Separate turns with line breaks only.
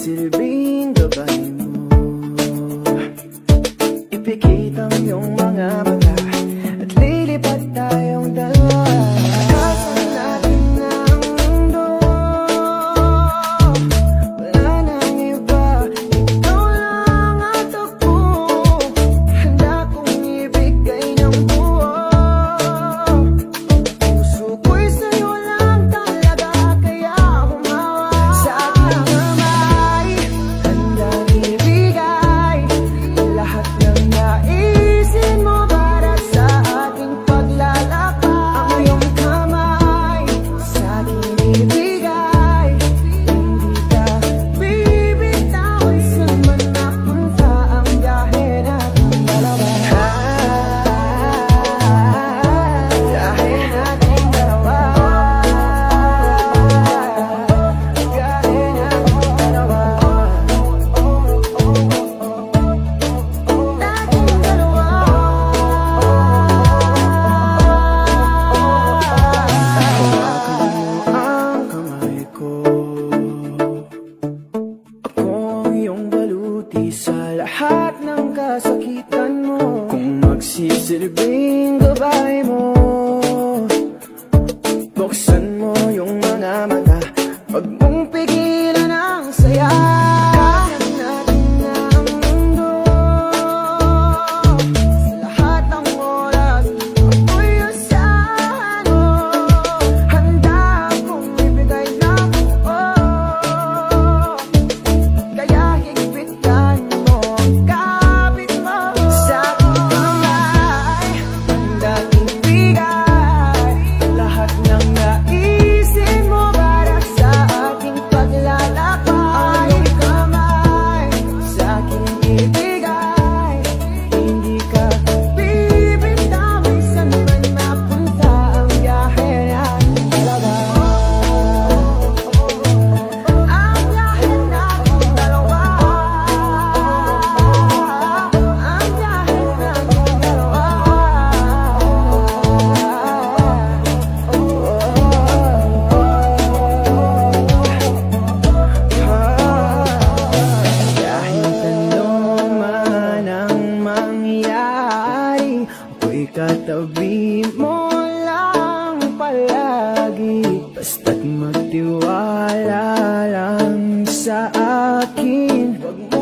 magsisilbing gabay mo. Ipikit ang iyong mga mata at lilipad tayong dalawa. Takasan natin ang mundo, wala nang iba, ikaw lang at ako. Handa kong ibigay ng buo, puso ko'y sa'yo lang talaga, kaya humawa sa aking kamay. Handang ibigay lahat ng naisin mo para sa ating paglalakbay. Ang iyong kamay sa aking ibigay, hindi ka bibitaw sa man napunta ang biyahe natin dalawa. Biyahe natin dalawa, biyahe natin dalawa, nating dalawa. Ang kamay ko, ako ang iyong baluti sa lahat ng kasakitan mo. Kung magsisilbing gabay mo, buksan mo yung mga mata, wag mong pigilan ang saya. Takasan natin ang mundo, sa lahat ng oras ako'y asahan mo. Handa akong ibigay ng buo, kaya higpitan mo ang kapit mo sa aking kamay. Handang ibigay lahat ng naisin mo para sa ating paglalakbay. Ang iyong kamay sa aking ibigay, hindi ka bibitaw saan man mapunta ang biyahe natin dalawa. Ang biyahe natin dalawa, ang biyahe natin dalawa. Kahit ano man ang mangyari, ako'y katabi mo lang palagi. Basta't magtiwala lang sa akin, wag mo